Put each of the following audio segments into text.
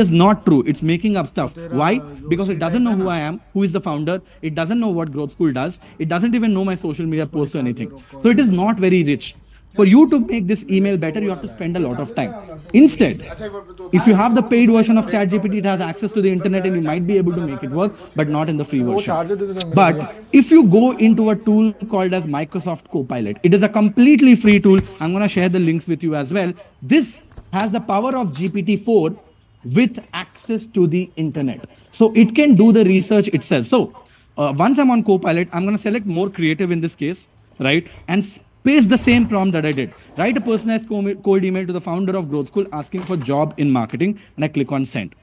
is not true. It's making up stuff. Why? Because it doesn't know who I am, who is the founder. It doesn't know what Growth School does. It doesn't even know my social media posts or anything. So it is not very rich. For you to make this email better, you have to spend a lot of time. Instead, if you have the paid version of ChatGPT, it has access to the internet and you might be able to make it work, but not in the free version. But if you go into a tool called as Microsoft Copilot, it is a completely free tool. I'm going to share the links with you as well. This has the power of GPT-4 with access to the internet. So it can do the research itself. So once I'm on Copilot, I'm going to select more creative in this case, right? And paste the same prompt that I did. Write a personalized cold email to the founder of Growth School asking for job in marketing, and I click on send.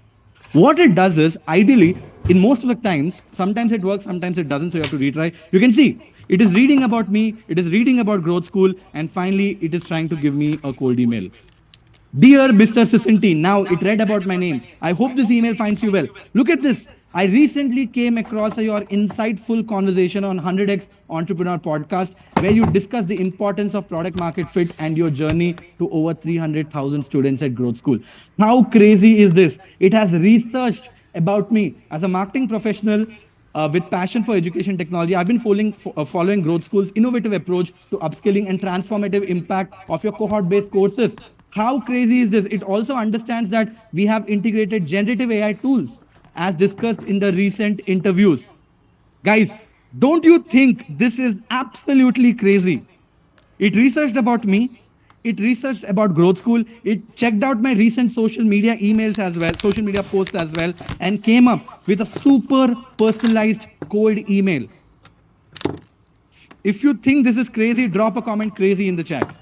What it does is, ideally, in most of the times, sometimes it works, sometimes it doesn't, so you have to retry. You can see, it is reading about me, it is reading about Growth School, and finally, it is trying to give me a cold email. Dear Mr. Sisinti, now it read about my name. I hope this email finds you well. Look at this. I recently came across your insightful conversation on 100x Entrepreneur podcast, where you discuss the importance of product market fit and your journey to over 300,000 students at Growth School. How crazy is this? It has researched about me as a marketing professional with passion for education technology. I've been following Growth School's innovative approach to upskilling and transformative impact of your cohort-based courses. How crazy is this? It also understands that we have integrated generative AI tools as discussed in the recent interviews. Guys, don't you think this is absolutely crazy? It researched about me. It researched about Growth School. It checked out my recent social media emails as well, social media posts as well, and came up with a super personalized cold email. If you think this is crazy, drop a comment crazy in the chat.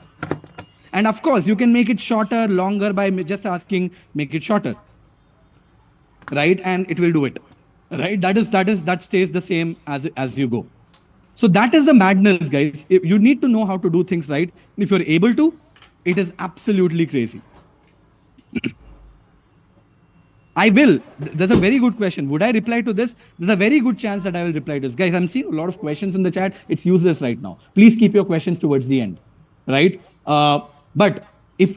And of course, you can make it shorter, longer by just asking, make it shorter. Right? And it will do it. Right? That stays the same as you go. So that is the madness, guys. If you need to know how to do things right. If you're able to, it is absolutely crazy. I will. There's a very good question. Would I reply to this? There's a very good chance that I will reply to this. Guys, I'm seeing a lot of questions in the chat. It's useless right now. Please keep your questions towards the end. Right? But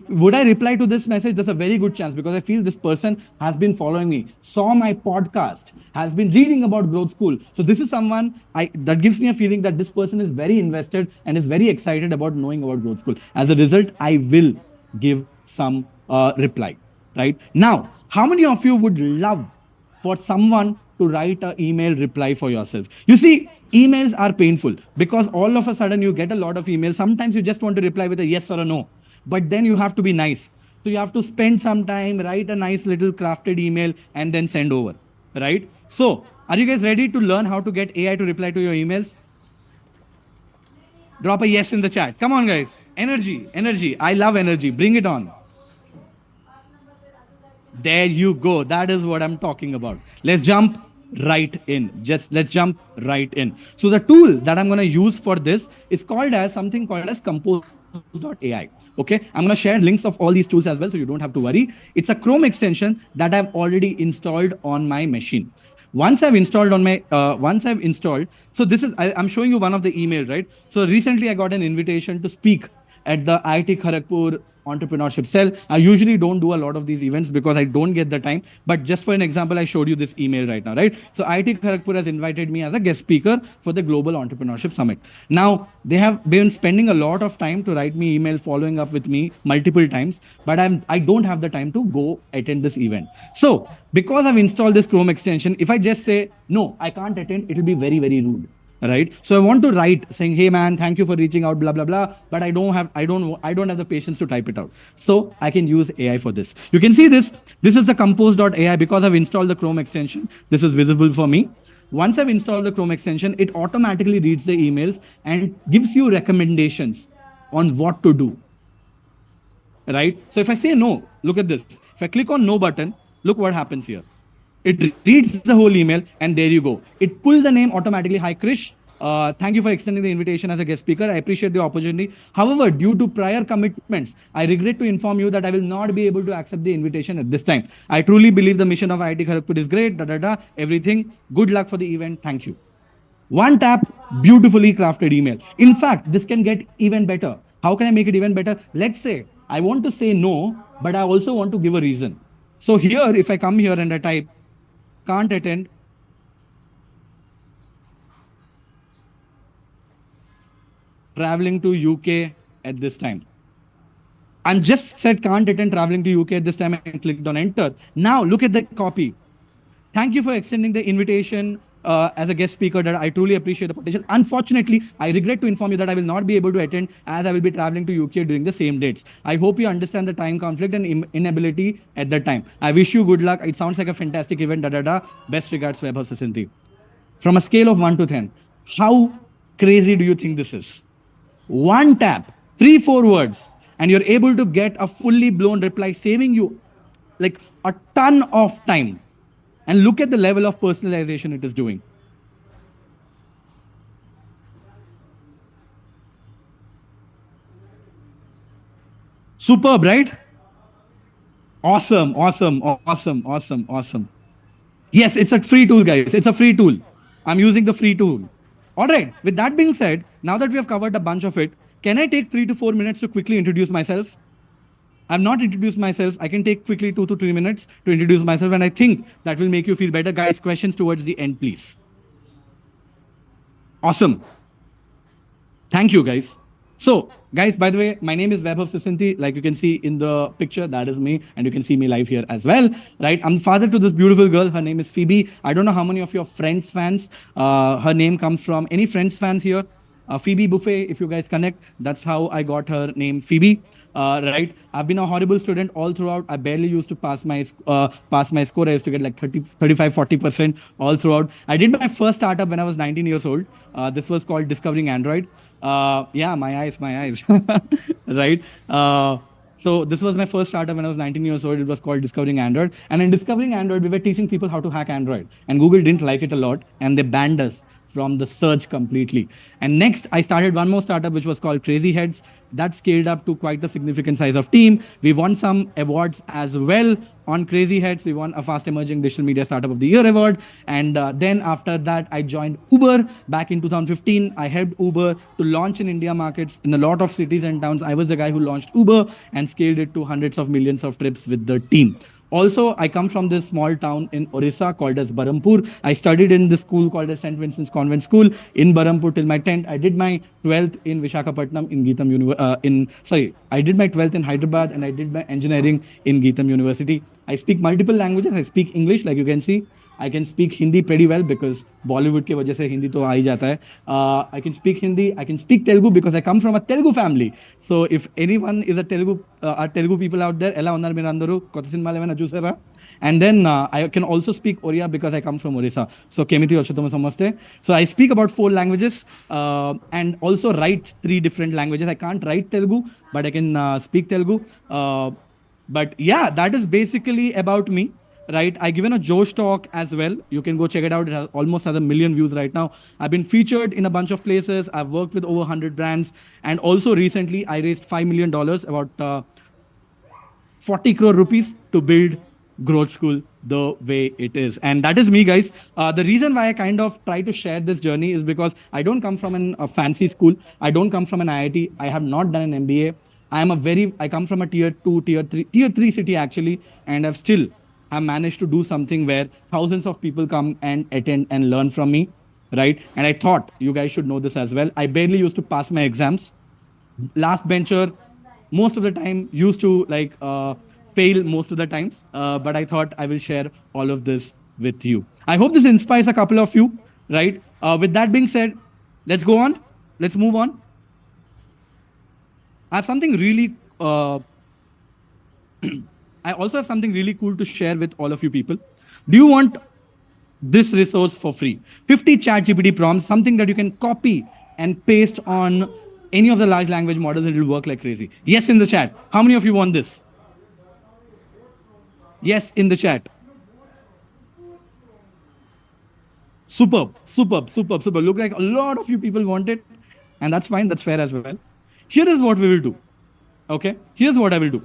would I reply to this message? There's a very good chance, because I feel this person has been following me, saw my podcast, has been reading about Growth School. So this is someone that gives me a feeling that this person is very invested and is very excited about knowing about Growth School. As a result, I will give some reply. Right now, how many of you would love for someone to write an email reply for yourself? You see, emails are painful because all of a sudden you get a lot of emails. Sometimes you just want to reply with a yes or a no. But then you have to be nice. So you have to spend some time, write a nice little crafted email, and then send over, right? So are you guys ready to learn how to get AI to reply to your emails? Drop a yes in the chat. Come on, guys. Energy, energy. I love energy. Bring it on. There you go. That is what I'm talking about. Let's jump right in. Let's jump right in. So the tool that I'm going to use for this is something called as Compose.ai. Okay, I'm going to share links of all these tools as well, so you don't have to worry. It's a Chrome extension that I've already installed on my machine. Once I've installed, so this is, I'm showing you one of the email, right? So recently I got an invitation to speak at the IIT Kharagpur Entrepreneurship Cell. I usually don't do a lot of these events because I don't get the time. But just for an example, I showed you this email right now, right? So IIT Kharagpur has invited me as a guest speaker for the Global Entrepreneurship Summit. Now, they have been spending a lot of time to write me email, following up with me multiple times, but I don't have the time to go attend this event. So because I've installed this Chrome extension, if I just say, no, I can't attend, it will be very, very rude. Right? So I want to write saying, hey man, thank you for reaching out, blah, blah, blah. But I don't have the patience to type it out. So I can use AI for this. You can see this. This is the Compose.ai. Because I've installed the Chrome extension, this is visible for me. Once I've installed the Chrome extension, it automatically reads the emails and gives you recommendations on what to do. Right? So if I say no, look at this. If I click on no button, look what happens here. It reads the whole email, and there you go. It pulls the name automatically. Hi, Krish. Thank you for extending the invitation as a guest speaker. I appreciate the opportunity. However, due to prior commitments, I regret to inform you that I will not be able to accept the invitation at this time. I truly believe the mission of IIT Kharagpur is great, everything. Good luck for the event. Thank you. One tap, beautifully crafted email. In fact, this can get even better. How can I make it even better? Let's say I want to say no, but I also want to give a reason. So here, if I come here and I type can't attend, traveling to UK at this time. I'm just said can't attend traveling to UK at this time and clicked on enter. Now look at the copy. Thank you for extending the invitation as a guest speaker that I truly appreciate the potential. Unfortunately, I regret to inform you that I will not be able to attend as I will be traveling to UK during the same dates. I hope you understand the time conflict and inability at that time. I wish you good luck. It sounds like a fantastic event. Da, da, da. Best regards, Vaibhav Sisanti. From a scale of 1 to 10, how crazy do you think this is? One tap, 3, 4 words, and you're able to get a fully blown reply, saving you like a ton of time. And look at the level of personalization it is doing. Superb, right? Awesome, awesome, awesome, awesome, awesome. Yes, it's a free tool, guys. It's a free tool. I'm using the free tool. All right. With that being said, now that we have covered a bunch of it, can I take 3 to 4 minutes to quickly introduce myself? I've not introduced myself. I can take quickly 2 to 3 minutes to introduce myself, and I think that will make you feel better. Guys, questions towards the end, please. Awesome. Thank you, guys. So, guys, by the way, my name is Vaibhav Sisanti. Like you can see in the picture, that is me, and you can see me live here as well, right? I'm father to this beautiful girl. Her name is Phoebe. I don't know how many of your Friends fans her name comes from. Any Friends fans here? Phoebe Buffet, if you guys connect, that's how I got her name, Phoebe. Right, I've been a horrible student all throughout. I barely used to pass my score. I used to get like 30, 35, 40% all throughout. I did my first startup when I was 19 years old. This was called Discovering Android. Yeah, my eyes, right? So this was my first startup when I was 19 years old. It was called Discovering Android. And in Discovering Android, we were teaching people how to hack Android. And Google didn't like it a lot, and they banned us from the search completely. And next, I started one more startup which was called Crazy Heads. That scaled up to quite a significant size of team. We won some awards as well on Crazy Heads. We won a Fast Emerging Digital Media Startup of the Year award. And then after that, I joined Uber back in 2015. I helped Uber to launch in India markets in a lot of cities and towns. I was the guy who launched Uber and scaled it to hundreds of millions of trips with the team. Also, I come from this small town in Orissa called as Barampur. I studied in this school called as St. Vincent's Convent School in Barampur till my 10th. I did my 12th in Vishakhapatnam in Geetam I did my 12th in Hyderabad, and I did my engineering in Geetam University. I speak multiple languages. I speak English, like you can see. I can speak Hindi pretty well because Bollywood के वजह से हिंदी तो आ ही जाता है. I can speak Hindi. I can speak Telugu because I come from a Telugu family. So if anyone is a Telugu people out there, ఎలా ఉన్నారు మీరు అందరూ కొత్త సినిమాలు ఏమైనా చూసారా? And then I can also speak Oriya because I come from Orissa. So Kemiti Ochotoma Samaste. So I speak about 4 languages and also write 3 different languages. I can't write Telugu, but I can speak Telugu. But yeah, that is basically about me. Right, I given a Josh talk as well. You can go check it out. It has almost has 1 million views right now. I've been featured in a bunch of places. I've worked with over 100 brands, and also recently I raised $5 million, about 40 crore rupees, to build Growth School the way it is. And that is me, guys. The reason why I kind of try to share this journey is because I don't come from a fancy school. I don't come from an IIT. I have not done an MBA. I come from a tier 2, tier 3 city actually, and I've still have managed to do something where thousands of people come and attend and learn from me, right? And I thought you guys should know this as well. I barely used to pass my exams. Last bencher, most of the time used to fail most of the times. But I thought I will share all of this with you. I hope this inspires a couple of you, right? With that being said, let's go on. Let's move on. I have something really I also have something really cool to share with all of you people. Do you want this resource for free? 50 ChatGPT prompts, something that you can copy and paste on any of the large language models, and it will work like crazy. Yes, in the chat. How many of you want this? Yes, in the chat. Superb, superb, superb, superb. Look like a lot of you people want it, and that's fine. That's fair as well. Here is what we will do. Okay, here's what I will do.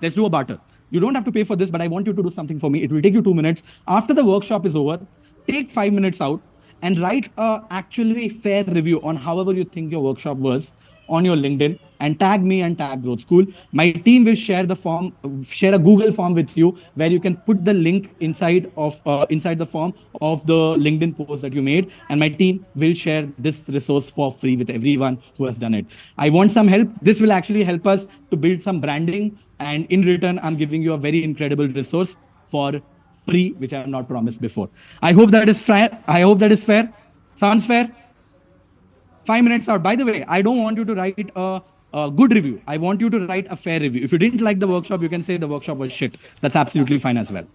Let's do a barter. You don't have to pay for this, but I want you to do something for me. It will take you 2 minutes. After the workshop is over, take 5 minutes out and write a actually fair review on however you think your workshop was on your LinkedIn. and tag me and tag Growth School. My team will share the form, share a Google form with you where you can put the link inside the form of the LinkedIn post that you made, and my team will share this resource for free with everyone who has done it. I want some help. This will actually help us to build some branding, and in return, I'm giving you a very incredible resource for free, which I have not promised before. I hope that is fair. I hope that is fair. Sounds fair? 5 minutes out. By the way, I don't want you to write a good review. I want you to write a fair review. If you didn't like the workshop, you can say the workshop was shit. That's absolutely fine as well.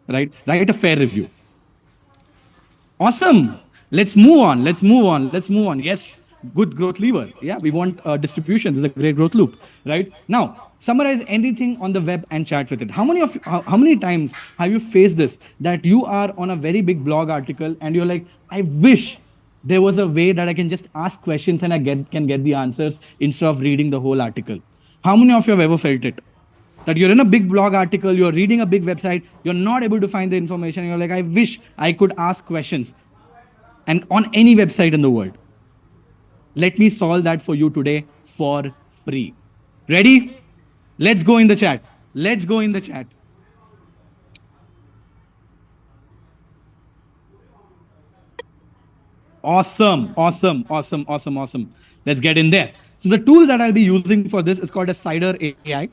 Right? Write a fair review. Awesome. Let's move on. Let's move on. Let's move on. Yes. Good growth lever. Yeah, we want distribution. This is a great growth loop. Right? Now, summarize anything on the web and chat with it. How many times have you faced this, that you are on a very big blog article and you're like, I wish there was a way that I can just ask questions and can get the answers instead of reading the whole article? How many of you have ever felt it? That you're in a big blog article, you're reading a big website, you're not able to find the information, and you're like, I wish I could ask questions and on any website in the world. Let me solve that for you today for free. Ready? Let's go in the chat. Let's go in the chat. Awesome, awesome, awesome, awesome, awesome. Let's get in there. So the tool that I'll be using for this is called a Cider AI.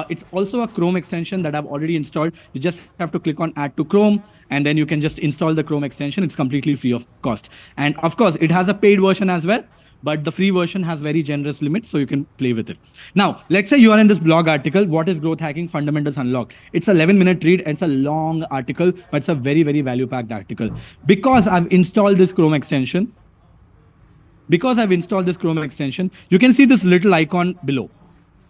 It's also a Chrome extension that I've already installed. You just have to click on Add to Chrome, and then you can just install the Chrome extension. It's completely free of cost. And of course, it has a paid version as well, but the free version has very generous limits, so you can play with it. Now, let's say you are in this blog article, What is Growth Hacking? Fundamentals Unlocked. It's a 11-minute read. It's a long article, but it's a very, very value-packed article. Because I've installed this Chrome extension, you can see this little icon below,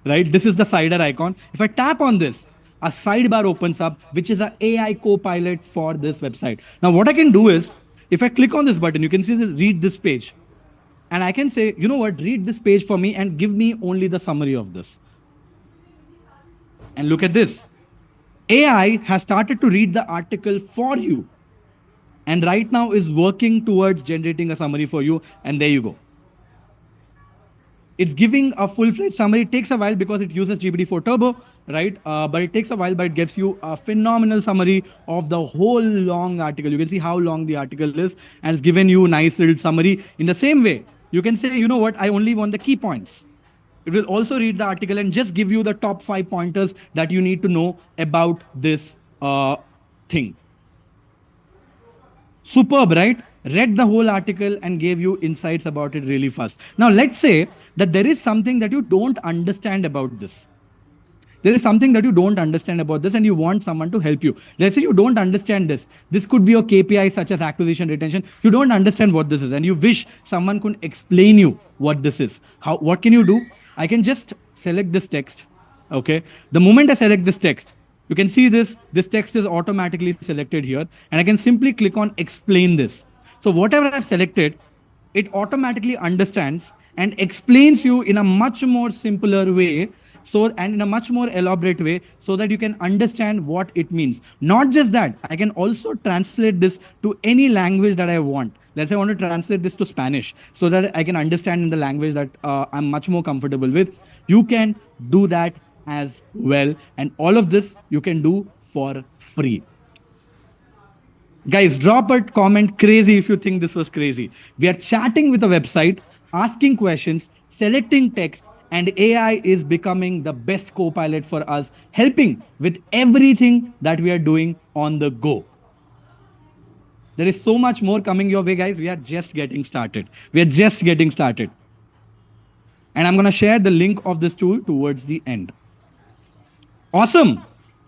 right? This is the Cider icon. If I tap on this, a sidebar opens up, which is an AI co-pilot for this website. Now, what I can do is, if I click on this button, you can see this, read this page. And I can say, you know what, read this page for me and give me only the summary of this. And look at this. AI has started to read the article for you, and right now is working towards generating a summary for you. And there you go. It's giving a full-fledged summary. It takes a while because it uses GPT-4 Turbo, right? But it takes a while, but it gives you a phenomenal summary of the whole long article. You can see how long the article is, and it's given you a nice little summary. In the same way, you can say, you know what, I only want the key points. It will also read the article and just give you the top 5 pointers that you need to know about this thing. Superb, right? Read the whole article and gave you insights about it really fast. Now, let's say that there is something that you don't understand about this. There is something that you don't understand about this and you want someone to help you. Let's say you don't understand this. This could be your KPI such as acquisition, retention. You don't understand what this is and you wish someone could explain you what this is. What can you do? I can just select this text. Okay. The moment I select this text, you can see this text is automatically selected here, and I can simply click on explain this. So whatever I've selected, it automatically understands and explains you in a much more simpler way, and in a much more elaborate way, so that you can understand what it means. Not just that, I can also translate this to any language that I want. Let's say I want to translate this to Spanish so that I can understand in the language that I'm much more comfortable with. You can do that as well. And all of this you can do for free. Guys, drop a comment crazy if you think this was crazy. We are chatting with a website, asking questions, selecting text, and AI is becoming the best co-pilot for us, helping with everything that we are doing on the go. There is so much more coming your way, guys. We are just getting started. And I'm going to share the link of this tool towards the end. Awesome.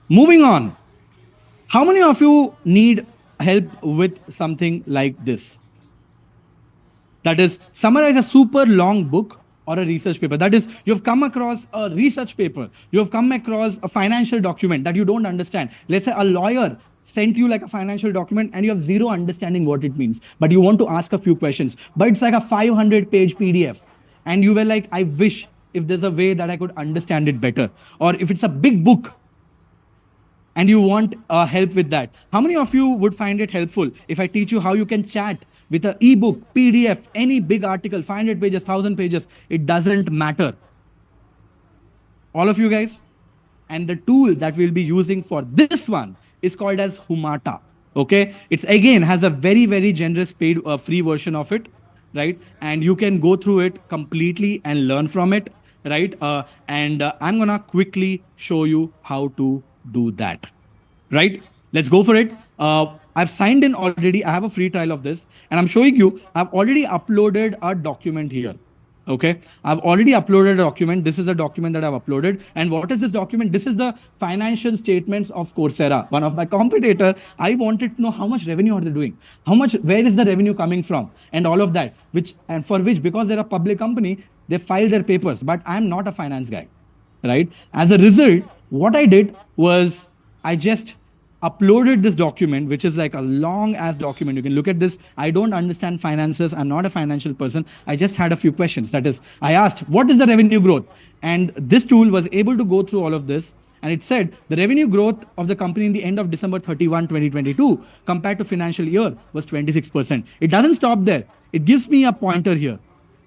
Moving on. How many of you need help with something like this? That is, summarize a super long book or a research paper. That is, you've come across a research paper. You've come across a financial document that you don't understand. Let's say a lawyer sent you like a financial document and you have zero understanding what it means, but you want to ask a few questions, but it's like a 500-page PDF. And you were like, I wish if there's a way that I could understand it better. Or if it's a big book and you want help with that. How many of you would find it helpful if I teach you how you can chat with an ebook, PDF, any big article, 500 pages, 1000 pages, it doesn't matter. all of you guys. And the tool that we'll be using for this one is called as Humata. Okay, it's again has a very generous paid free version of it, right? And you can go through it completely and learn from it, right? And I'm gonna quickly show you how to do that, right? Let's go for it. I've signed in already. I have a free trial of this, and I'm showing you. I've already uploaded a document here. Okay, I've already uploaded a document. This is a document that I've uploaded. And what is this document? This is the financial statements of Coursera, one of my competitor. I wanted to know how much revenue are they doing, how much, where is the revenue coming from, and all of that. Which and for which, because they're a public company, they file their papers. But I'm not a finance guy, right? As a result, what I did was I just uploaded this document, which is like a long ass document. You can look at this. I don't understand finances. I'm not a financial person. I just had a few questions. That is, I asked, what is the revenue growth? And this tool was able to go through all of this. And it said the revenue growth of the company in the end of December 31, 2022, compared to financial year was 26%. It doesn't stop there. It gives me a pointer here,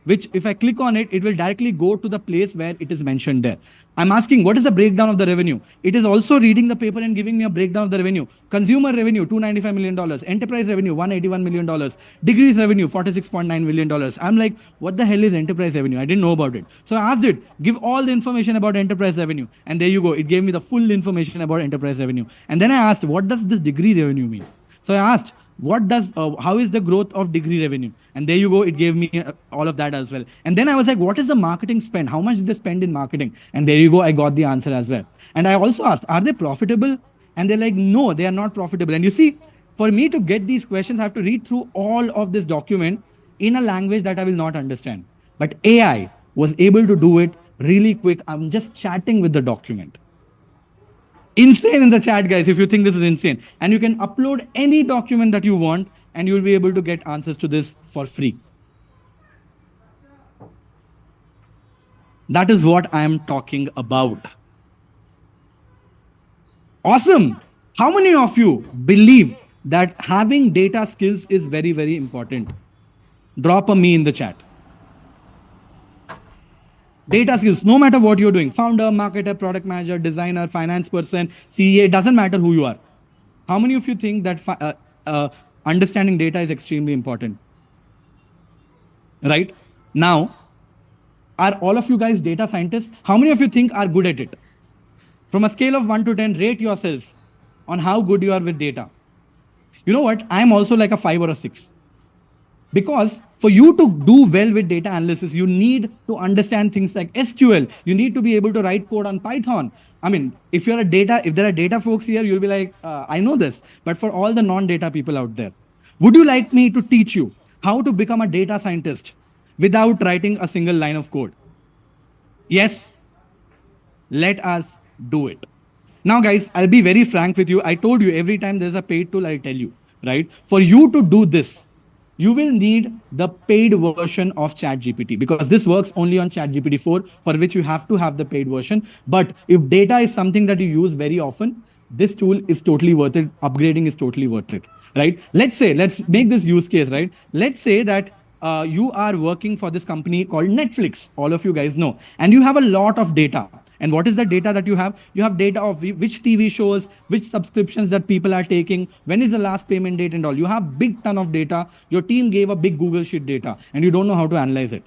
which if I click on it, it will directly go to the place where it is mentioned there. I'm asking, what is the breakdown of the revenue? It is also reading the paper and giving me a breakdown of the revenue. Consumer revenue, $295 million. Enterprise revenue, $181 million. Degrees revenue, $46.9 million. I'm like, what the hell is enterprise revenue? I didn't know about it. So I asked it, give all the information about enterprise revenue. And there you go. It gave me the full information about enterprise revenue. And then I asked, what does this degree revenue mean? So I asked, how is the growth of degree revenue? And there you go, it gave me all of that as well. And then I was like, what is the marketing spend? How much did they spend in marketing? And there you go, I got the answer as well. And I also asked, are they profitable? And they're like, no, they are not profitable. And you see, for me to get these questions, I have to read through all of this document in a language that I will not understand. But AI was able to do it really quick. I'm just chatting with the document. Insane in the chat, guys, if you think this is insane. And you can upload any document that you want, and you'll be able to get answers to this for free. That is what I am talking about. Awesome. How many of you believe that having data skills is very important? Drop a me in the chat. Data skills, no matter what you're doing, founder, marketer, product manager, designer, finance person, CA, doesn't matter who you are. How many of you think that understanding data is extremely important? Right? Now, are all of you guys data scientists? How many of you think are good at it? From a scale of 1 to 10, rate yourself on how good you are with data. You know what? I'm also like a 5 or a 6. Because for you to do well with data analysis, you need to understand things like SQL. You need to be able to write code on Python. I mean, if there are data folks here, you'll be like, I know this. But for all the non-data people out there, would you like me to teach you how to become a data scientist without writing a single line of code? Yes, let us do it. Now, guys, I'll be very frank with you. I told you every time there's a paid tool, I'll tell you, right? For you to do this, you will need the paid version of ChatGPT, because this works only on ChatGPT 4, for which you have to have the paid version. But if data is something that you use very often, this tool is totally worth it. Upgrading is totally worth it, right? Let's make this use case, right? Let's say that you are working for this company called Netflix. All of you guys know, and you have a lot of data. And what is the data that you have? You have data of which TV shows, which subscriptions that people are taking, when is the last payment date and all. You have big ton of data. Your team gave a big Google Sheet data and you don't know how to analyze it.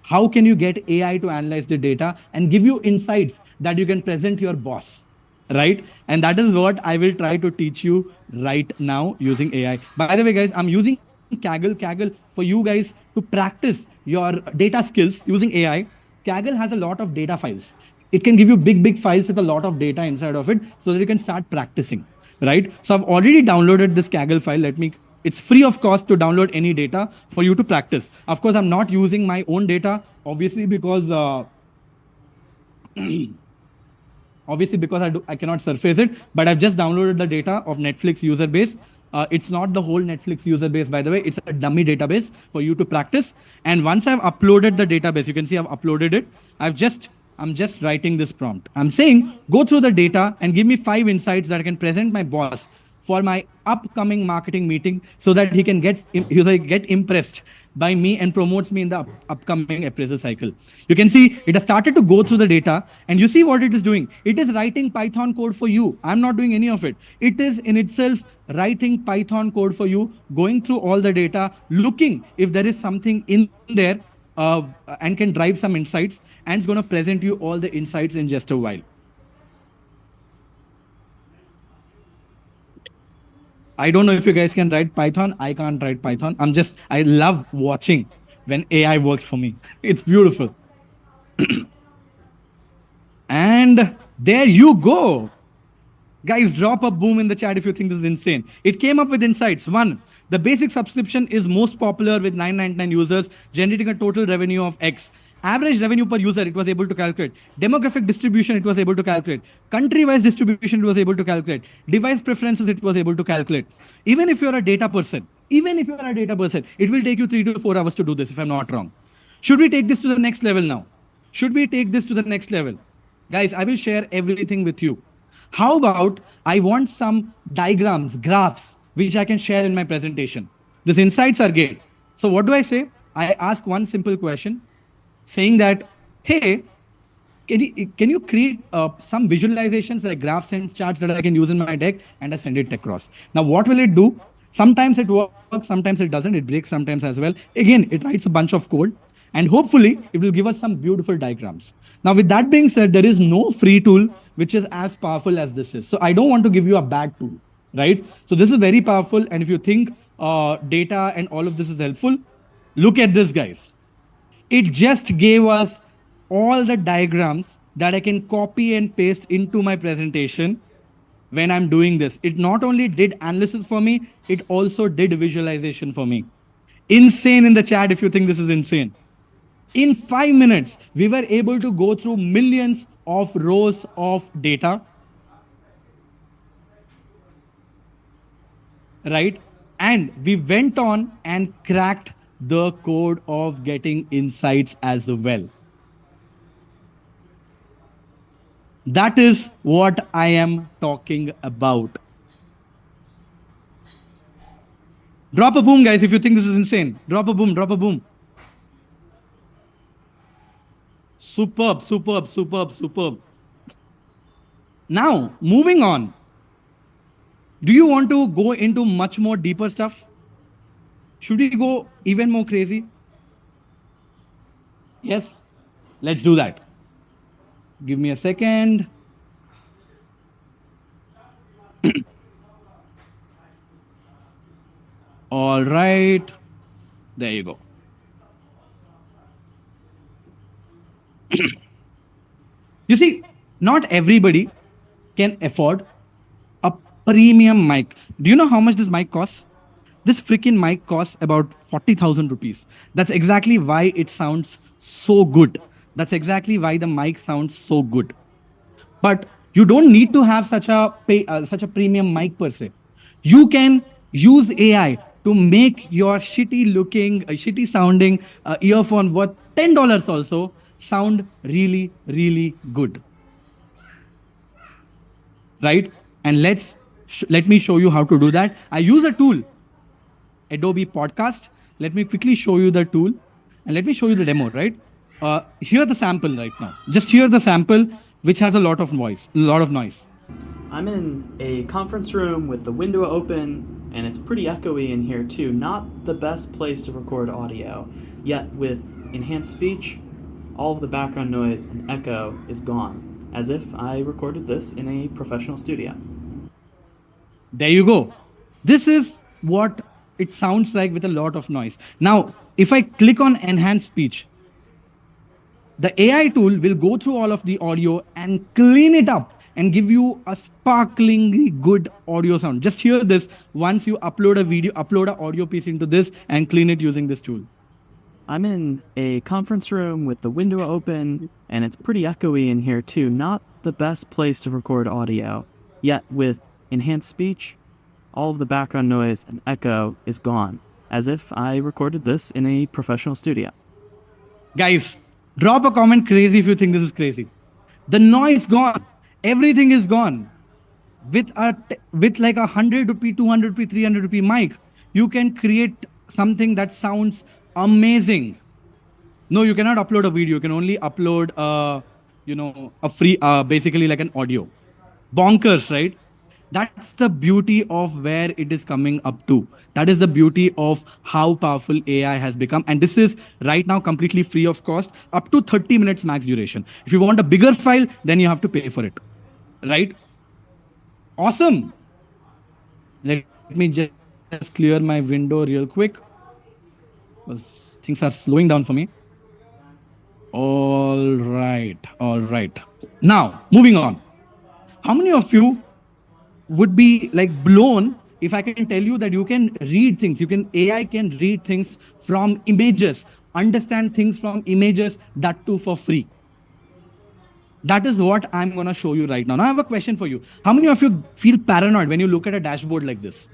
How can you get AI to analyze the data and give you insights that you can present your boss, right? And that is what I will try to teach you right now using AI. By the way, guys, I'm using Kaggle for you guys to practice your data skills using AI. Kaggle has a lot of data files. It can give you big files with a lot of data inside of it so that you can start practicing, right? So I've already downloaded this Kaggle file. It's free of cost to download any data for you to practice. Of course, I'm not using my own data, obviously, because I cannot surface it, but I've just downloaded the data of Netflix user base. It's not the whole Netflix user base, by the way. It's a dummy database for you to practice. And once I've uploaded the database, you can see I've uploaded it. I'm just writing this prompt. I'm saying, go through the data and give me 5 insights that I can present my boss for my upcoming marketing meeting so that he can get impressed by me and promotes me in the upcoming appraisal cycle. You can see it has started to go through the data, and you see what it is doing. It is writing Python code for you. I'm not doing any of it. It is in itself writing Python code for you, going through all the data, looking if there is something in there, and can drive some insights, and it's going to present you all the insights in just a while. I don't know if you guys can write Python. I can't write Python. I love watching when AI works for me. It's beautiful. And there you go. Guys, drop a boom in the chat if you think this is insane. It came up with insights. One, the basic subscription is most popular with 999 users, generating a total revenue of X. Average revenue per user, it was able to calculate. Demographic distribution, it was able to calculate. Country-wise distribution, it was able to calculate. Device preferences, it was able to calculate. Even if you're a data person, it will take you 3 to 4 hours to do this, if I'm not wrong. Should we take this to the next level now? Should we take this to the next level? Guys, I will share everything with you. How about I want some diagrams, graphs, which I can share in my presentation. These insights are great. So what do I say? I ask one simple question saying that, hey, can you create some visualizations like graphs and charts that I can use in my deck, and I send it across. Now, what will it do? Sometimes it works, sometimes it doesn't. It breaks sometimes as well. Again, it writes a bunch of code, and hopefully it will give us some beautiful diagrams. Now, with that being said, there is no free tool which is as powerful as this is. So I don't want to give you a bad tool, right? So this is very powerful. And if you think data and all of this is helpful, look at this, guys. It just gave us all the diagrams that I can copy and paste into my presentation when I'm doing this. It not only did analysis for me, it also did visualization for me. Insane in the chat if you think this is insane. In 5 minutes, we were able to go through millions of rows of data, right? And we went on and cracked the code of getting insights as well. That is what I am talking about. Drop a boom, guys, if you think this is insane. Drop a boom, drop a boom. Superb, superb, superb, superb. Now, moving on. Do you want to go into much more deeper stuff? Should we go even more crazy? Yes, let's do that. Give me a second. All right. There you go. You see, not everybody can afford a premium mic. Do you know how much this mic costs? This freaking mic costs about 40,000 rupees. That's exactly why it sounds so good. That's exactly why the mic sounds so good. But you don't need to have such a premium mic per se. You can use AI to make your shitty sounding earphone worth $10 also sound really, really good. Right? And let me show you how to do that. I use a tool, Adobe Podcast. Let me quickly show you the tool, and let me show you the demo, right? Hear the sample right now. Just hear the sample, which has a lot of noise. I'm in a conference room with the window open, and it's pretty echoey in here too. Not the best place to record audio, yet with enhanced speech, all of the background noise and echo is gone, as if I recorded this in a professional studio. There you go. This is what it sounds like with a lot of noise. Now, if I click on enhanced speech, the AI tool will go through all of the audio and clean it up and give you a sparklingly good audio sound. Just hear this once you upload an audio piece into this and clean it using this tool. I'm in a conference room with the window open, and it's pretty echoey in here too. Not the best place to record audio, yet with enhanced speech, all of the background noise and echo is gone, as if I recorded this in a professional studio. Guys, drop a comment crazy if you think this is crazy. The noise gone. Everything is gone. With like 100 rupee, 200 rupee, 300 rupee mic, you can create something that sounds Amazing. No, you cannot upload a video. You can only upload, a free, basically like an audio. Bonkers, right? That's the beauty of where it is coming up to. That is the beauty of how powerful AI has become. And this is right now completely free of cost, up to 30 minutes max duration. If you want a bigger file, then you have to pay for it. Right? Awesome. Let me just clear my window real quick, because things are slowing down for me. All right. All right. Now, moving on. How many of you would be like blown if I can tell you that you can read things, AI can read things from images, understand things from images, that too for free? That is what I'm going to show you right now. Now I have a question for you. How many of you feel paranoid when you look at a dashboard like this?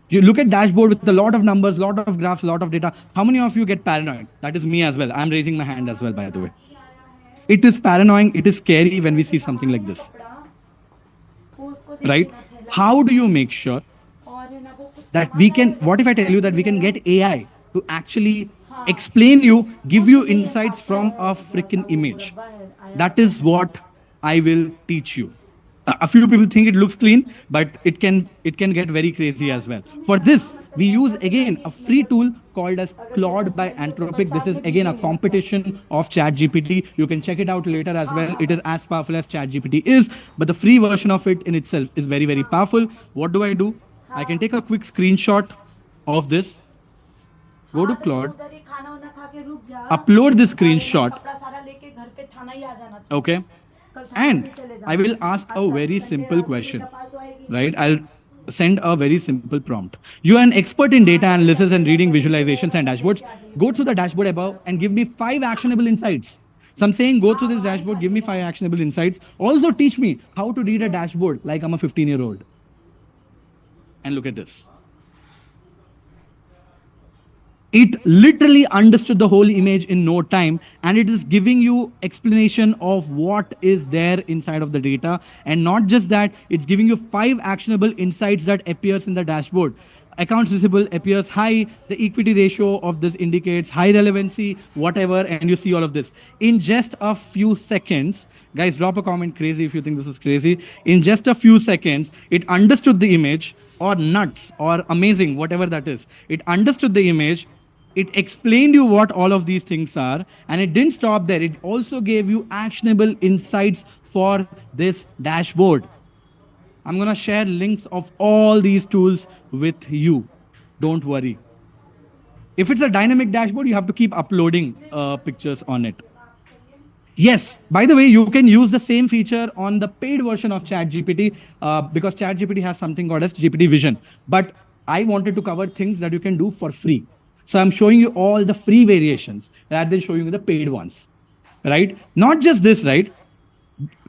You look at dashboard with a lot of numbers, lot of graphs, lot of data. How many of you get paranoid? That is me as well. I'm raising my hand as well, by the way. It is paranoid. It is scary when we see something like this. Right? How do you make sure that we can, what if I tell you that we can get AI to actually explain you, give you insights from a freaking image? That is what I will teach you. A few people think it looks clean, but it can get very crazy as well. For this, we use again a free tool called as Claude by Anthropic. This is again a competition of ChatGPT. You can check it out later as well. It is as powerful as ChatGPT is, but the free version of it in itself is very, very powerful. What do? I can take a quick screenshot of this. Go to Claude, upload this screenshot. Okay. And I will ask a very simple question, right? I'll send a very simple prompt. You are an expert in data analysis and reading visualizations and dashboards. Go through the dashboard above and give me 5 actionable insights. So I'm saying go through this dashboard, give me 5 actionable insights. Also teach me how to read a dashboard like I'm a 15-year-old. And look at this. It literally understood the whole image in no time, and it is giving you explanation of what is there inside of the data. And not just that, it's giving you 5 actionable insights that appears in the dashboard. Accounts receivable appears high, the equity ratio of this indicates high relevancy, whatever, and you see all of this. In just a few seconds, guys, drop a comment crazy if you think this is crazy. In just a few seconds, it understood the image, or nuts, or amazing, whatever that is. It understood the image, it explained you what all of these things are, and it didn't stop there. It also gave you actionable insights for this dashboard. I'm going to share links of all these tools with you. Don't worry. If it's a dynamic dashboard, you have to keep uploading pictures on it. Yes, by the way, you can use the same feature on the paid version of ChatGPT because ChatGPT has something called as GPT Vision. But I wanted to cover things that you can do for free. So I'm showing you all the free variations rather than showing you the paid ones, right? Not just this, right?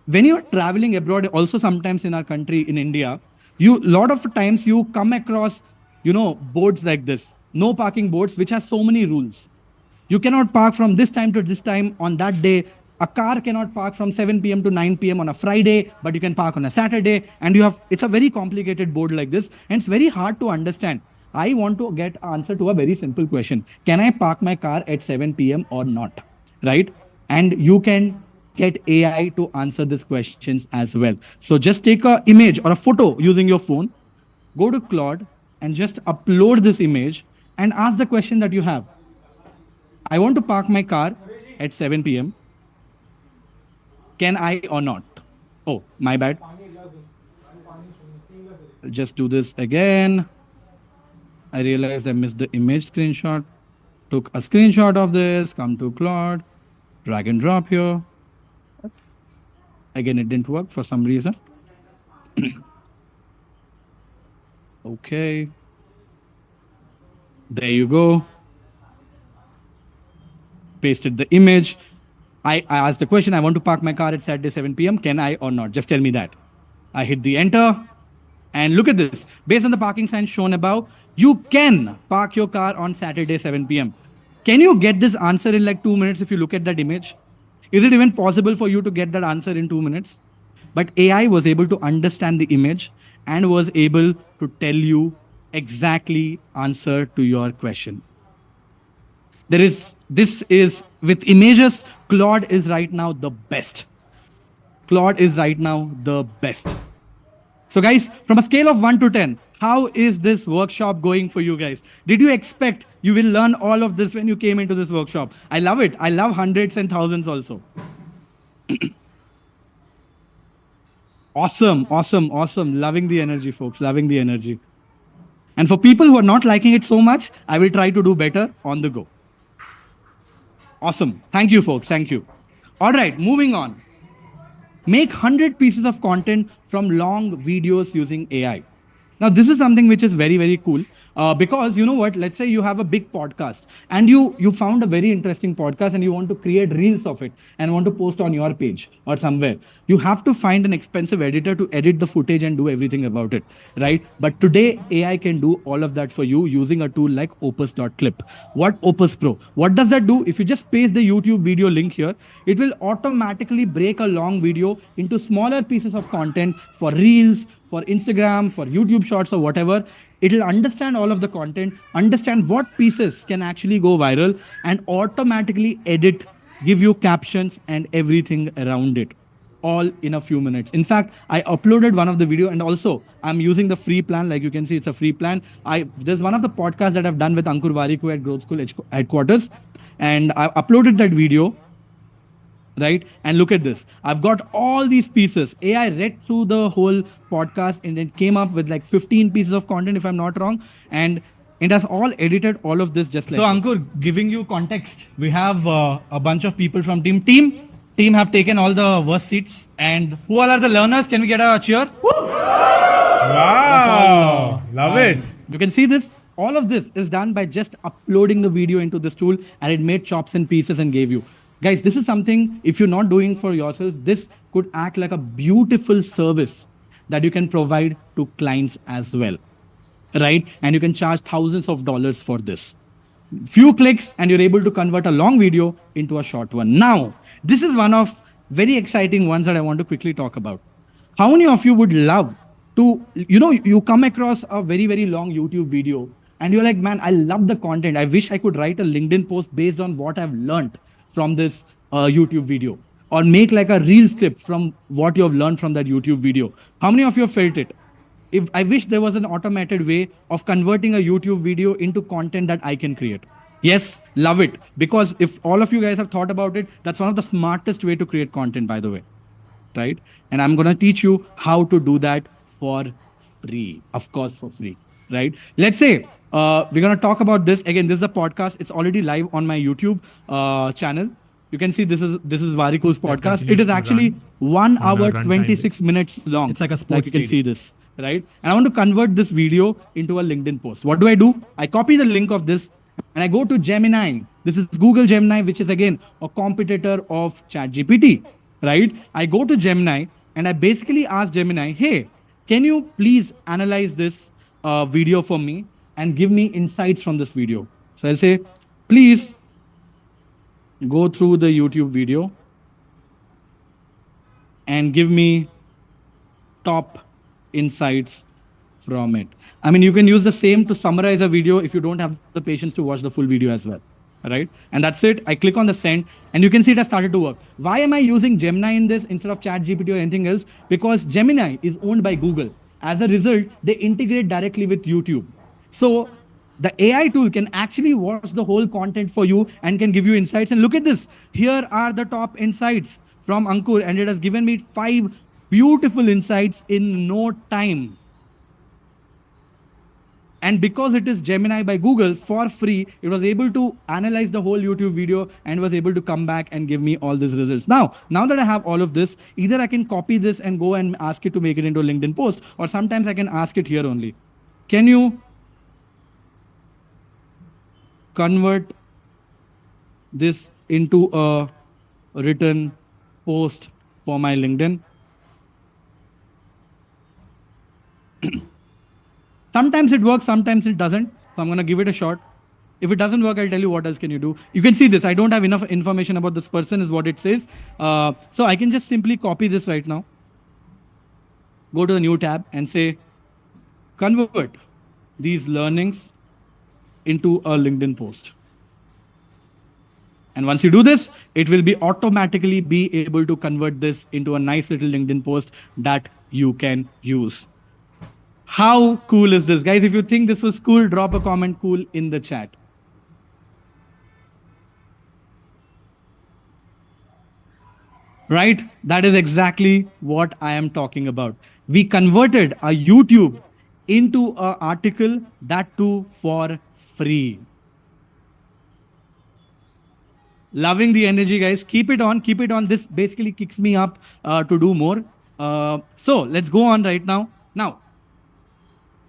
When you're traveling abroad, also sometimes in our country, in India, lot of times you come across, boards like this, no parking boards, which has so many rules. You cannot park from this time to this time on that day. A car cannot park from 7 p.m. to 9 p.m. on a Friday, but you can park on a Saturday. And it's a very complicated board like this. And it's very hard to understand. I want to get answer to a very simple question. Can I park my car at 7 p.m. or not? Right? And you can get AI to answer these questions as well. So just take an image or a photo using your phone, go to Claude and just upload this image and ask the question that you have. I want to park my car at 7 p.m. Can I or not? Oh, my bad. I'll just do this again. I realized I missed the image screenshot. Took a screenshot of this, come to Claude, drag and drop here. Again, it didn't work for some reason. Okay. There you go. Pasted the image. I asked the question, I want to park my car at Saturday 7 p.m. Can I or not? Just tell me that. I hit the enter. And look at this. Based on the parking sign shown above, you can park your car on Saturday 7 p.m. Can you get this answer in like 2 minutes if you look at that image? Is it even possible for you to get that answer in 2 minutes? But AI was able to understand the image and was able to tell you exactly answer to your question. This is with images. Claude is right now the best. Claude is right now the best. So, guys, from a scale of 1 to 10, how is this workshop going for you guys? Did you expect you will learn all of this when you came into this workshop? I love it. I love hundreds and thousands also. Awesome, awesome, awesome. Loving the energy, folks. Loving the energy. And for people who are not liking it so much, I will try to do better on the go. Awesome. Thank you, folks. Thank you. All right, moving on. Make 100 pieces of content from long videos using AI. Now, this is something which is very, very cool because you know what? Let's say you have a big podcast and you found a very interesting podcast and you want to create reels of it and want to post on your page or somewhere. You have to find an expensive editor to edit the footage and do everything about it, right? But today, AI can do all of that for you using a tool like Opus.clip. What Opus Pro? What does that do? If you just paste the YouTube video link here, it will automatically break a long video into smaller pieces of content for reels, for Instagram, for YouTube shorts or whatever. It'll understand all of the content, understand what pieces can actually go viral and automatically edit, give you captions and everything around it all in a few minutes. In fact, I uploaded one of the video and also I'm using the free plan. Like you can see, it's a free plan. There's one of the podcasts that I've done with Ankur Warikoo at Growth School headquarters and I uploaded that video. Right? And look at this. I've got all these pieces. AI read through the whole podcast and then came up with like 15 pieces of content, if I'm not wrong. And it has all edited all of this just like. So, Ankur, giving you context, we have a bunch of people from team. Team have taken all the worst seats. And who all are the learners? Can we get a cheer? Woo! Wow. Love it. You can see this. All of this is done by just uploading the video into this tool and it made chops and pieces and gave you. Guys, this is something, if you're not doing for yourself, this could act like a beautiful service that you can provide to clients as well, right? And you can charge thousands of dollars for this. Few clicks and you're able to convert a long video into a short one. Now, this is one of very exciting ones that I want to quickly talk about. How many of you would love to, you come across a very, very long YouTube video and you're like, man, I love the content. I wish I could write a LinkedIn post based on what I've learned from this YouTube video, or make like a reel script from what you have learned from that YouTube video. How many of you have felt it? If I wish there was an automated way of converting a YouTube video into content that I can create. Yes, love it. Because if all of you guys have thought about it, that's one of the smartest way to create content, by the way, right? And I'm going to teach you how to do that for free, of course, for free, right? Let's say we're going to talk about this. Again, this is a podcast. It's already live on my YouTube channel. You can see this is Warikoo's podcast. It is actually 1 hour, 26 minutes long. It's like a sports you can see this, right? And I want to convert this video into a LinkedIn post. What do? I copy the link of this and I go to Gemini. This is Google Gemini, which is again a competitor of ChatGPT, right? I go to Gemini and I basically ask Gemini, hey, can you please analyze this video for me and give me insights from this video? So I'll say, please go through the YouTube video and give me top insights from it. I mean, you can use the same to summarize a video if you don't have the patience to watch the full video as well, right? And that's it. I click on the send and you can see it has started to work. Why am I using Gemini in this instead of ChatGPT or anything else? Because Gemini is owned by Google. As a result, they integrate directly with YouTube. So the AI tool can actually watch the whole content for you and can give you insights. And look at this. Here are the top insights from Ankur, and it has given me 5 beautiful insights in no time. And because it is Gemini by Google for free, it was able to analyze the whole YouTube video and was able to come back and give me all these results. Now that I have all of this, either I can copy this and go and ask it to make it into a LinkedIn post, or sometimes I can ask it here only. Can you convert this into a written post for my LinkedIn? Sometimes it works, sometimes it doesn't. So I'm going to give it a shot. If it doesn't work, I'll tell you what else can you do. You can see this. I don't have enough information about this person is what it says. So I can just simply copy this right now. Go to the new tab and say, convert these learnings into a LinkedIn post. And once you do this, it will be automatically be able to convert this into a nice little LinkedIn post that you can use. How cool is this? Guys, if you think this was cool, drop a comment cool in the chat. Right? That is exactly what I am talking about. We converted a YouTube into an article, that too for free. Loving the energy, guys. Keep it on. Keep it on. This basically kicks me up to do more. So let's go on right now. Now,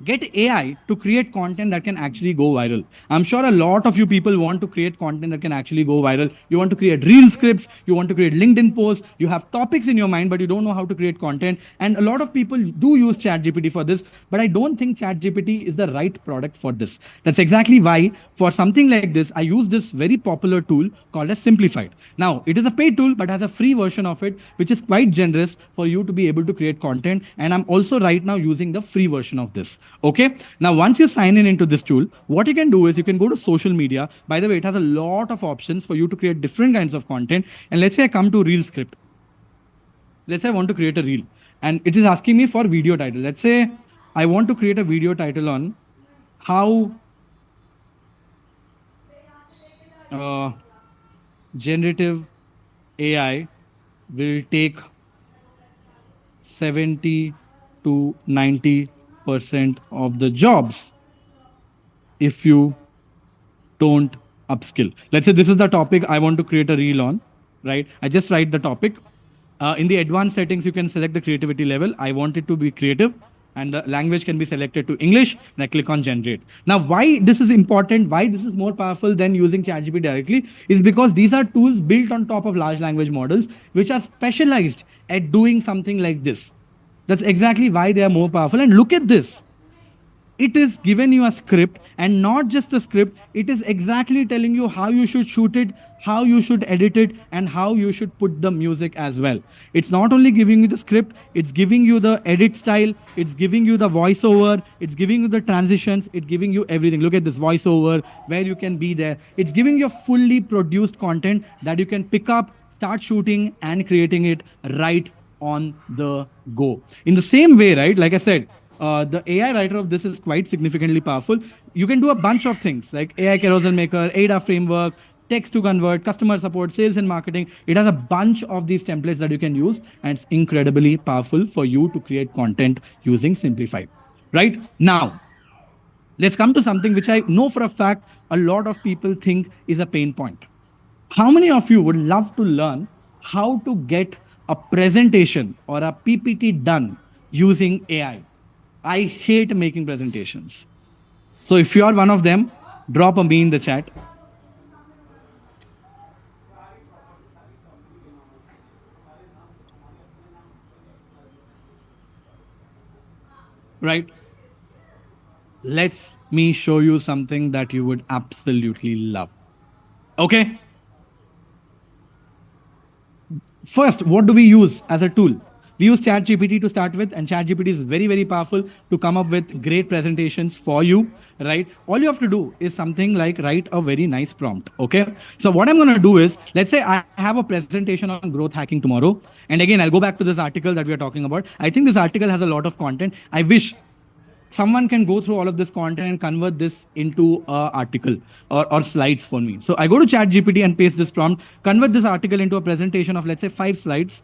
get AI to create content that can actually go viral. I'm sure a lot of you people want to create content that can actually go viral. You want to create reel scripts, you want to create LinkedIn posts, you have topics in your mind, but you don't know how to create content. And a lot of people do use ChatGPT for this, but I don't think ChatGPT is the right product for this. That's exactly why for something like this, I use this very popular tool called as Simplified. Now, it is a paid tool, but has a free version of it, which is quite generous for you to be able to create content. And I'm also right now using the free version of this. Okay. Now, once you sign in into this tool, what you can do is you can go to social media. By the way, it has a lot of options for you to create different kinds of content. And let's say I come to reel script. Let's say I want to create a reel and it is asking me for video title. Let's say I want to create a video title on how generative AI will take 70 to 90% of the jobs if you don't upskill. Let's say this is the topic I want to create a reel on, right? I just write the topic. In the advanced settings, you can select the creativity level. I want it to be creative and the language can be selected to English and I click on generate. Now, why this is important, why this is more powerful than using ChatGPT directly is because these are tools built on top of large language models, which are specialized at doing something like this. That's exactly why they are more powerful. And look at this. It is given you a script and not just a script. It is exactly telling you how you should shoot it, how you should edit it, and how you should put the music as well. It's not only giving you the script, it's giving you the edit style, it's giving you the voiceover, it's giving you the transitions, it's giving you everything. Look at this voiceover where you can be there. It's giving you fully produced content that you can pick up, start shooting and creating it right on the go. In the same way, right? Like I said, the AI writer of this is quite significantly powerful. You can do a bunch of things like AI carousel maker, ADA framework, text to convert, customer support, sales and marketing. It has a bunch of these templates that you can use and it's incredibly powerful for you to create content using Simplified. Right now, let's come to something which I know for a fact a lot of people think is a pain point. How many of you would love to learn how to get a presentation or a PPT done using AI? I hate making presentations. So if you are one of them, drop a me in the chat. Right? Let me show you something that you would absolutely love. Okay? First, what do we use as a tool? We use ChatGPT to start with, and ChatGPT is very, very powerful to come up with great presentations for you, right? All you have to do is something like write a very nice prompt, okay? So what I'm going to do is, let's say I have a presentation on growth hacking tomorrow. And again, I'll go back to this article that we are talking about. I think this article has a lot of content. I wish someone can go through all of this content and convert this into an article or slides for me. So I go to ChatGPT and paste this prompt, convert this article into a presentation of, let's say, 5 slides.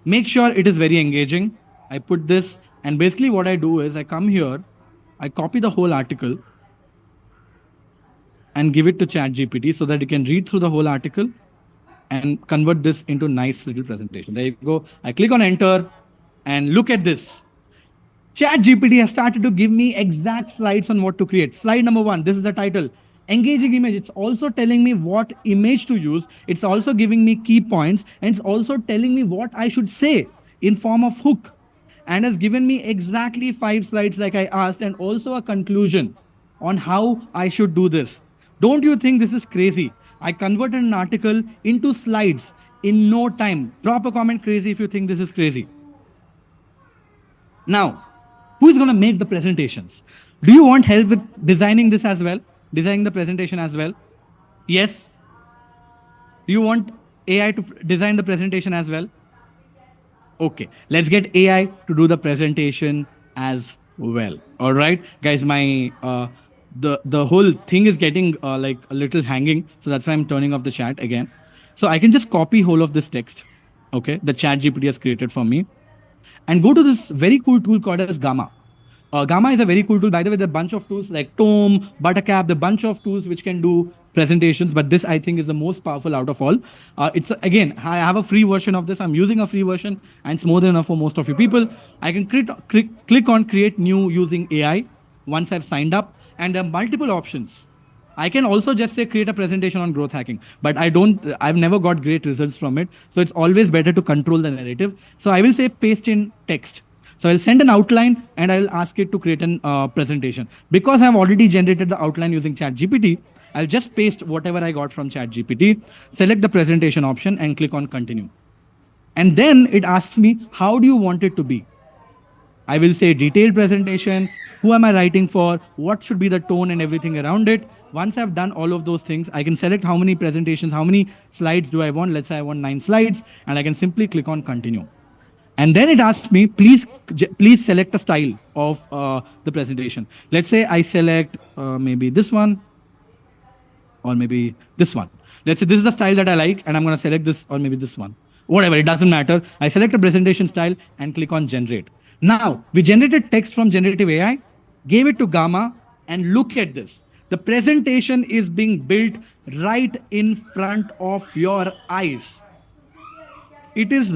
Make sure it is very engaging. I put this, and basically what I do is I come here, I copy the whole article and give it to ChatGPT so that you can read through the whole article and convert this into a nice little presentation. There you go. I click on enter and look at this. ChatGPT has started to give me exact slides on what to create. Slide number 1, this is the title. Engaging image. It's also telling me what image to use. It's also giving me key points, and it's also telling me what I should say in form of hook, and has given me exactly 5 slides like I asked, and also a conclusion on how I should do this. Don't you think this is crazy? I converted an article into slides in no time. Drop a comment crazy if you think this is crazy. Now, who is going to make the presentations? Do you want help with designing this as well? Designing the presentation as well? Yes? Do you want AI to design the presentation as well? Okay, let's get AI to do the presentation as well. All right, guys, my the whole thing is getting like a little hanging, so that's why I'm turning off the chat again. So I can just copy whole of this text, okay, the chat GPT has created for me, and go to this very cool tool called as Gamma. Gamma is a very cool tool. By the way, there are a bunch of tools like Tome, Buttercap, the bunch of tools which can do presentations, but this I think is the most powerful out of all. It's again, I have a free version of this. I'm using a free version, and it's more than enough for most of you people. I can click on create new using AI once I've signed up, and there are multiple options. I can also just say create a presentation on growth hacking, but I've never got great results from it. So it's always better to control the narrative. So I will say paste in text. So I'll send an outline and I'll ask it to create a presentation. Because I've already generated the outline using ChatGPT, I'll just paste whatever I got from ChatGPT, select the presentation option and click on continue. And then it asks me, how do you want it to be? I will say detailed presentation, who am I writing for, what should be the tone and everything around it. Once I've done all of those things, I can select how many presentations, how many slides do I want. Let's say I want 9 slides, and I can simply click on continue. And then it asks me, please select a style of the presentation. Let's say I select maybe this one or maybe this one. Let's say this is the style that I like, and I'm going to select this or maybe this one. Whatever, it doesn't matter. I select a presentation style and click on generate. Now, we generated text from generative AI, gave it to Gamma, and look at this. The presentation is being built right in front of your eyes. It is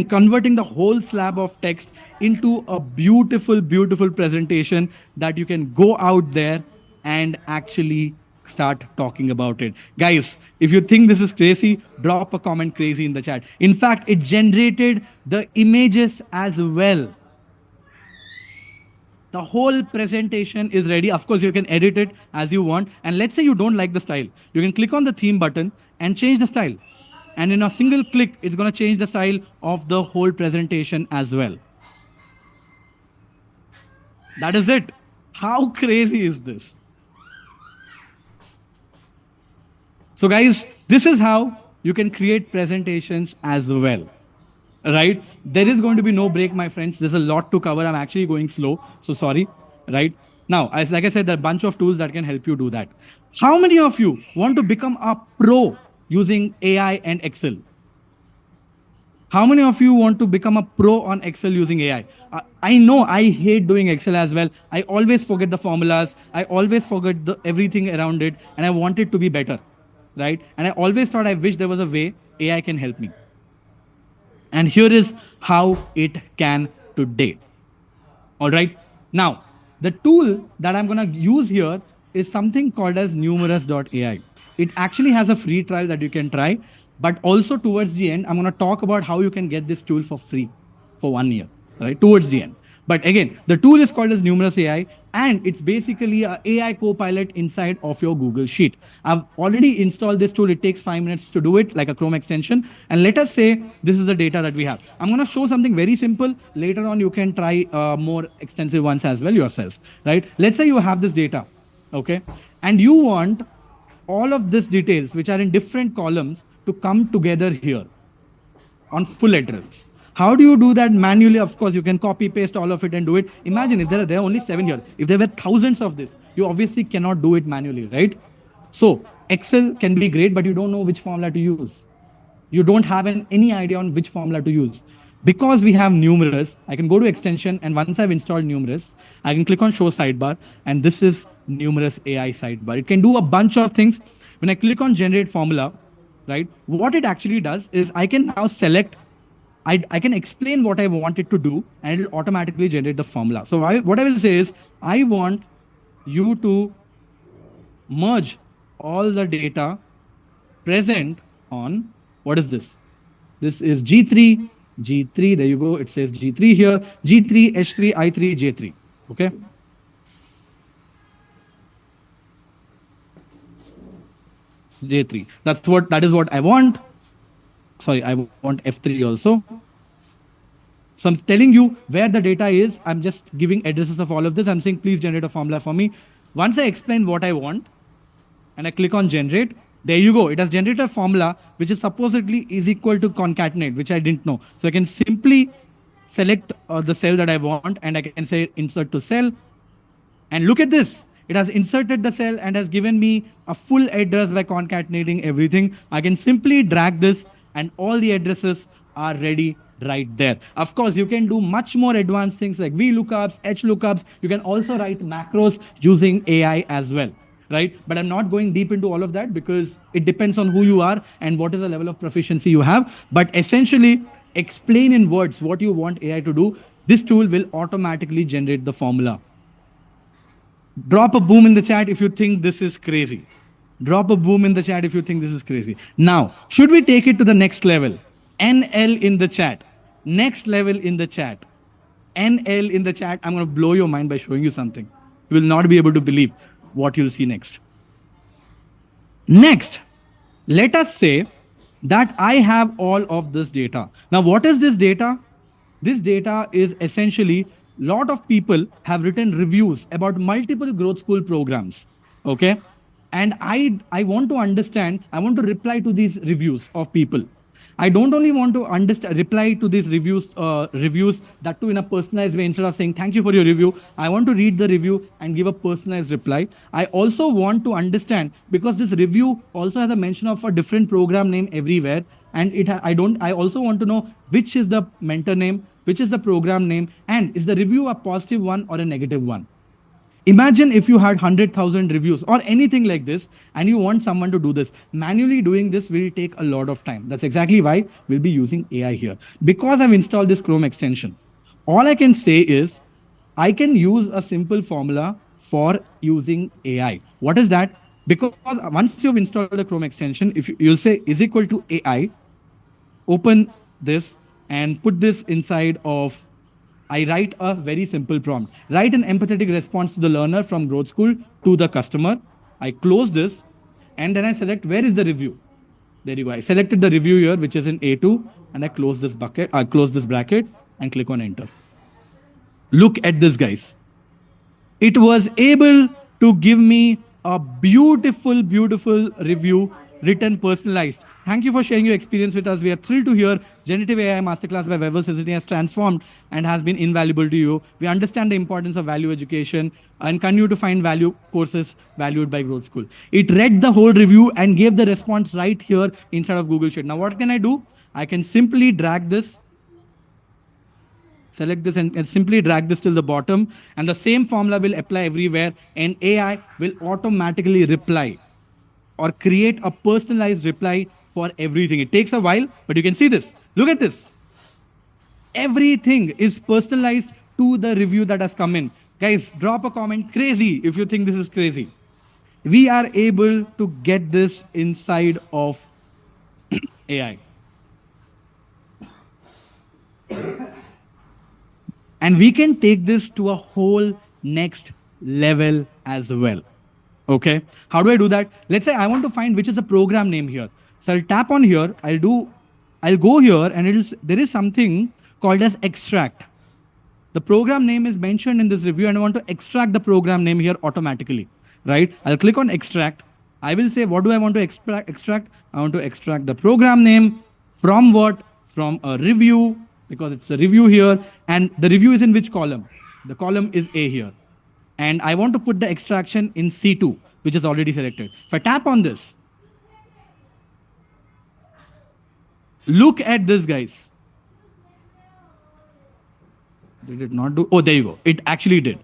converting the whole slab of text into a beautiful, beautiful presentation that you can go out there and actually start talking about it. Guys, if you think this is crazy, drop a comment crazy in the chat. In fact, it generated the images as well. The whole presentation is ready. Of course, you can edit it as you want. And let's say you don't like the style. You can click on the theme button and change the style. And in a single click, it's going to change the style of the whole presentation as well. That is it. How crazy is this? So guys, this is how you can create presentations as well. Right? There is going to be no break, my friends. There's a lot to cover. I'm actually going slow. So sorry. Right? Now, like I said, there are a bunch of tools that can help you do that. How many of you want to become a pro using AI and Excel? How many of you want to become a pro on Excel using AI? I know I hate doing Excel as well. I always forget the formulas. I always forget everything around it. And I want it to be better. Right? And I always thought I wish there was a way AI can help me. And here is how it can today. All right. Now, the tool that I'm going to use here is something called as numerous.ai. It actually has a free trial that you can try, but also towards the end, I'm going to talk about how you can get this tool for free for 1 year, right? Towards the end. But again, the tool is called as Numerous AI, and it's basically an AI Copilot inside of your Google Sheet. I've already installed this tool. It takes 5 minutes to do it, like a Chrome extension. And let us say this is the data that we have. I'm going to show something very simple. Later on, you can try more extensive ones as well yourselves, right? Let's say you have this data, okay? And you want all of these details, which are in different columns, to come together here on full address. How do you do that manually? Of course, you can copy paste all of it and do it. Imagine if there are only 7 here. If there were thousands of this, you obviously cannot do it manually, right? So Excel can be great, but you don't know which formula to use. You don't have any idea on which formula to use. Because we have Numerous, I can go to extension, and once I've installed Numerous, I can click on show sidebar, and this is Numerous AI sidebar. It can do a bunch of things. When I click on generate formula, right, what it actually does is I can now select, I can explain what I want it to do, and it will automatically generate the formula. So what I will say is, I want you to merge all the data present on, what is this? This is G3, G3, there you go, it says G3 here, G3, H3, I3, J3, okay? J3, that is what I want. Sorry, I want F3 also. So I'm telling you where the data is. I'm just giving addresses of all of this. I'm saying, please generate a formula for me. Once I explain what I want and I click on generate, There you go. It has generated a formula which is supposedly is equal to concatenate, which I didn't know. So I can simply select the cell that I want and I can say insert to cell. And look at this. It has inserted the cell and has given me a full address by concatenating everything. I can simply drag this and all the addresses are ready right there. Of course, you can do much more advanced things like VLOOKUPs, HLOOKUPs. You can also write macros using AI as well, right? But I'm not going deep into all of that because it depends on who you are and what is the level of proficiency you have. But essentially, explain in words what you want AI to do. This tool will automatically generate the formula. Drop a boom in the chat if you think this is crazy. Drop a boom in the chat if you think this is crazy. Now, should we take it to the next level? NL in the chat. Next level in the chat. NL in the chat. I'm going to blow your mind by showing you something. You will not be able to believe what you'll see next. Next, let us say that I have all of this data. Now, what is this data? This data is essentially lot of people have written reviews about multiple growth school programs. Okay. And I want to understand, I want to reply to these reviews of people. I don't only want to understand, reply to these reviews that too in a personalized way. Instead of saying thank you for your review, I want to read the review and give a personalized reply. I also want to understand, because this review also has a mention of a different program name everywhere, and I also want to know which is the mentor name, which is the program name, and is the review a positive one or a negative one. Imagine if you had 100,000 reviews or anything like this, and you want someone to do this. Manually doing this will take a lot of time. That's exactly why we'll be using AI here. Because I've installed this Chrome extension, all I can say is I can use a simple formula for using AI. What is that? Because once you've installed the Chrome extension, if you'll say is equal to AI, open this and put this inside of, I write a very simple prompt. Write an empathetic response to the learner from Growth School to the customer. I close this and then I select where is the review. There you go. I selected the review here, which is in A2, and I close this bucket. I close this bracket and click on enter. Look at this, guys. It was able to give me a beautiful, beautiful review, written, personalized. Thank you for sharing your experience with us. We are thrilled to hear Generative AI Masterclass by Vaibhav Sisity has transformed and has been invaluable to you. We understand the importance of value education and continue to find value courses valued by Growth School. It read the whole review and gave the response right here inside of Google Sheet. Now, what can I do? I can simply drag this, select this and simply drag this till the bottom, and the same formula will apply everywhere, and AI will automatically reply or create a personalized reply for everything. It takes a while, but you can see this. Look at this. Everything is personalized to the review that has come in. Guys, drop a comment crazy if you think this is crazy. We are able to get this inside of AI. And we can take this to a whole next level as well. Okay. How do I do that? Let's say I want to find which is the program name here. So I'll tap on here. I'll go here and there is something called as extract. The program name is mentioned in this review and I want to extract the program name here automatically, right? I'll click on extract. I will say, what do I want to extract? I want to extract the program name from what? From a review, because it's a review here. And the review is in which column? The column is A here. And I want to put the extraction in C2, which is already selected. If I tap on this, look at this, guys. Did it not do? Oh, there you go. It actually did.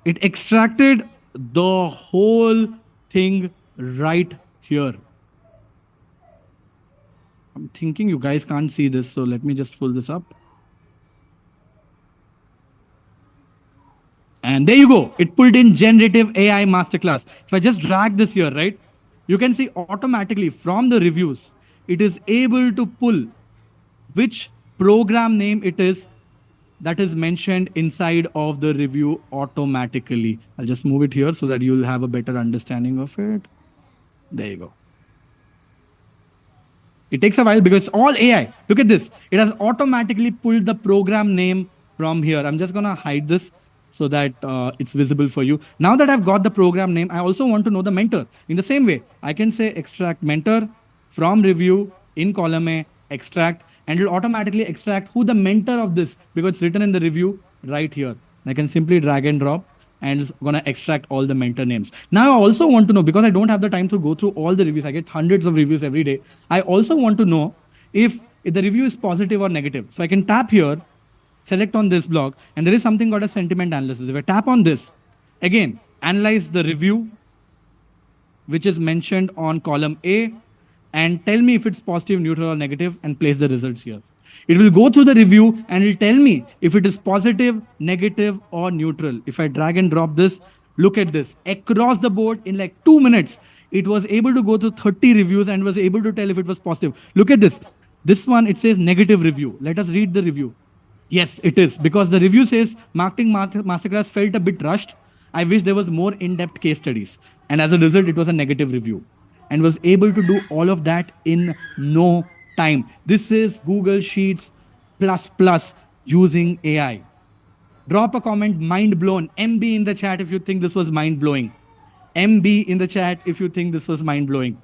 It extracted the whole thing right here. I'm thinking you guys can't see this, so let me just pull this up. And there you go. It pulled in Generative AI Masterclass. If I just drag this here, right, you can see automatically from the reviews, it is able to pull which program name it is that is mentioned inside of the review automatically. I'll just move it here so that you'll have a better understanding of it. There you go. It takes a while because it's all AI. Look at this. It has automatically pulled the program name from here. I'm just going to hide this so that it's visible for you. Now that I've got the program name, I also want to know the mentor. In the same way, I can say extract mentor from review in column A, extract, and it'll automatically extract who the mentor of this, because it's written in the review right here. I can simply drag and drop, and it's gonna extract all the mentor names. Now I also want to know, because I don't have the time to go through all the reviews, I get hundreds of reviews every day. I also want to know if the review is positive or negative. So I can tap here, select on this block, and there is something called a sentiment analysis. If I tap on this, again, analyze the review, which is mentioned on column A, and tell me if it's positive, neutral, or negative, and place the results here. It will go through the review and it'll tell me if it is positive, negative, or neutral. If I drag and drop this, look at this. Across the board in like 2 minutes, it was able to go through 30 reviews and was able to tell if it was positive. Look at this. This one, it says negative review. Let us read the review. Yes, it is, because the review says marketing masterclass felt a bit rushed. I wish there was more in-depth case studies. And as a result, it was a negative review and was able to do all of that in no time. This is Google Sheets plus using AI. Drop a comment, mind blown. MB in the chat if you think this was mind blowing. MB in the chat if you think this was mind blowing.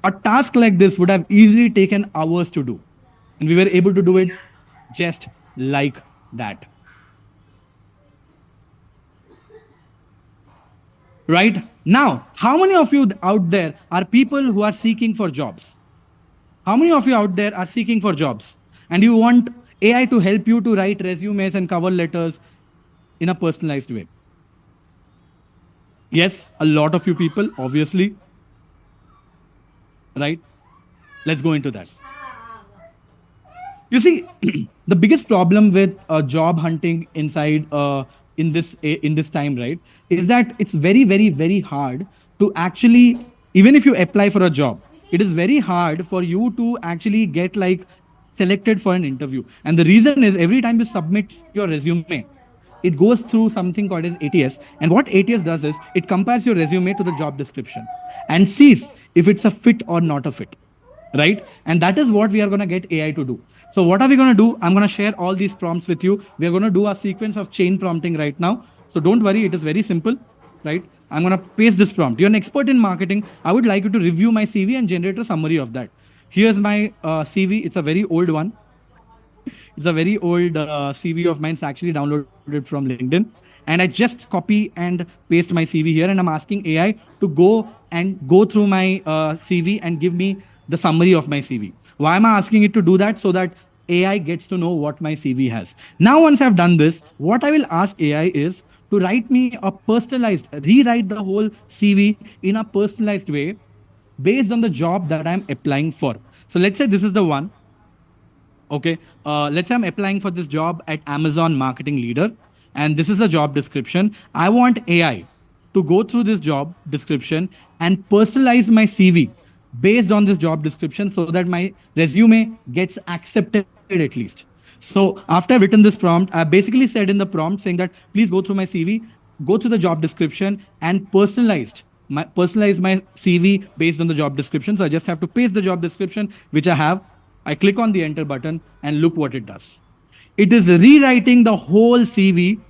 A task like this would have easily taken hours to do. And we were able to do it just like that. Right? Now, how many of you out there are people who are seeking for jobs? How many of you out there are seeking for jobs? And you want AI to help you to write resumes and cover letters in a personalized way? Yes, a lot of you people, obviously. Right? Let's go into that. You see, the biggest problem with job hunting inside in this time, right, is that it's very, very, very hard to actually, even if you apply for a job, it is very hard for you to actually get like selected for an interview. And the reason is every time you submit your resume, it goes through something called as ATS. And what ATS does is it compares your resume to the job description and sees if it's a fit or not a fit. Right? And that is what we are going to get AI to do. So what are we going to do? I'm going to share all these prompts with you. We are going to do a sequence of chain prompting right now. So don't worry, it is very simple, right? I'm going to paste this prompt. You're an expert in marketing. I would like you to review my CV and generate a summary of that. Here's my CV. It's a very old one. It's a very old CV of mine. It's actually downloaded from LinkedIn. And I just copy and paste my CV here. And I'm asking AI to go through my CV and give me the summary of my CV. Why am I asking it to do that? So that AI gets to know what my CV has. Now, once I've done this, what I will ask AI is to write me a rewrite the whole CV in a personalized way based on the job that I'm applying for. So let's say this is the one. Okay. Let's say I'm applying for this job at Amazon Marketing Leader. And this is a job description. I want AI to go through this job description and personalize my CV based on this job description so that my resume gets accepted at least. So after I've written this prompt, I basically said in the prompt saying that please go through my CV, go through the job description and personalize my CV based on the job description. So I just have to paste the job description, which I have. I click on the enter button and look what it does. It is rewriting the whole CV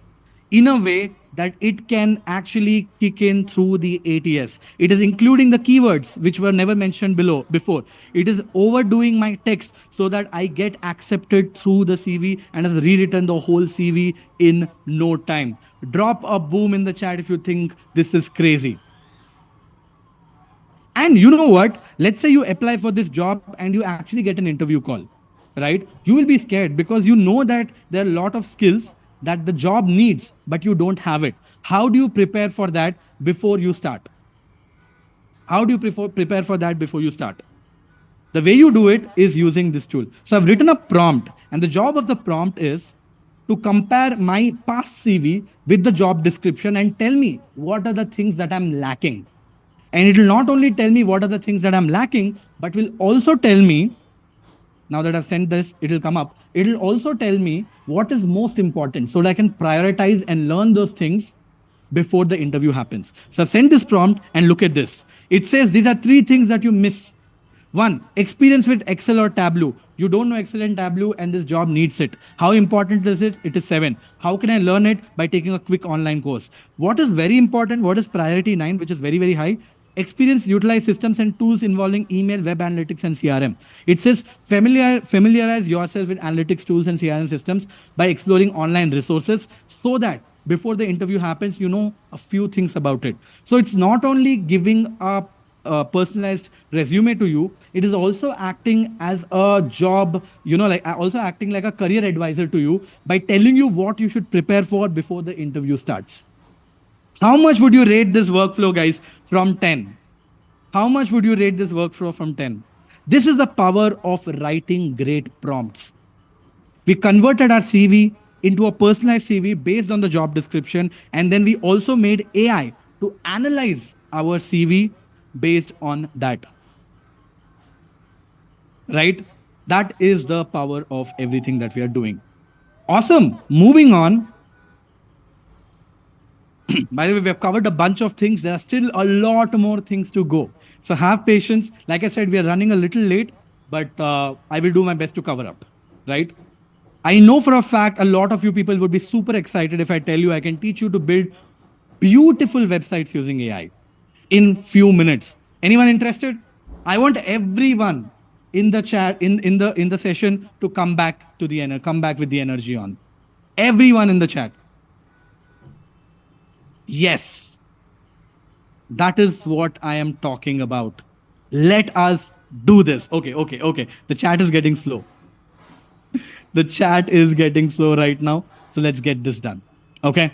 in a way that it can actually kick in through the ATS. It is including the keywords which were never mentioned before. It is overdoing my text so that I get accepted through the CV and has rewritten the whole CV in no time. Drop a boom in the chat if you think this is crazy. And you know what? Let's say you apply for this job and you actually get an interview call, right? You will be scared because you know that there are a lot of skills that the job needs, but you don't have it. How do you prepare for that before you start? How do you prepare for that before you start? The way you do it is using this tool. So I've written a prompt, and the job of the prompt is to compare my past CV with the job description and tell me what are the things that I'm lacking. And it will not only tell me what are the things that I'm lacking, but will also tell me, now that I've sent this, it will come up. It will also tell me what is most important so that I can prioritize and learn those things before the interview happens. So I've sent this prompt and look at this. It says these are 3 things that you miss One, experience with Excel or Tableau. You don't know Excel and Tableau, and this job needs it. How important is it? It is 7. How can I learn it? By taking a quick online course. What is very important? What is priority 9, which is very, very high? Experience, utilize systems and tools involving email, web analytics, and CRM. It says familiarize yourself with analytics tools and CRM systems by exploring online resources so that before the interview happens, you know a few things about it. So it's not only giving a personalized resume to you, it is also acting as a job, like also acting like a career advisor to you by telling you what you should prepare for before the interview starts. How much would you rate this workflow, guys, from 10? How much would you rate this workflow from 10? This is the power of writing great prompts. We converted our CV into a personalized CV based on the job description, and then we also made AI to analyze our CV based on that. Right? That is the power of everything that we are doing. Awesome. Moving on. By the way, we have covered a bunch of things. There are still a lot more things to go. So have patience. Like I said, we are running a little late, but I will do my best to cover up. Right? I know for a fact a lot of you people would be super excited if I tell you I can teach you to build beautiful websites using AI in few minutes. Anyone interested? I want everyone in the chat, in the session, to come back with the energy on. Everyone in the chat. Yes. That is what I am talking about. Let us do this. Okay. The chat is getting slow. The chat is getting slow right now. So let's get this done. Okay.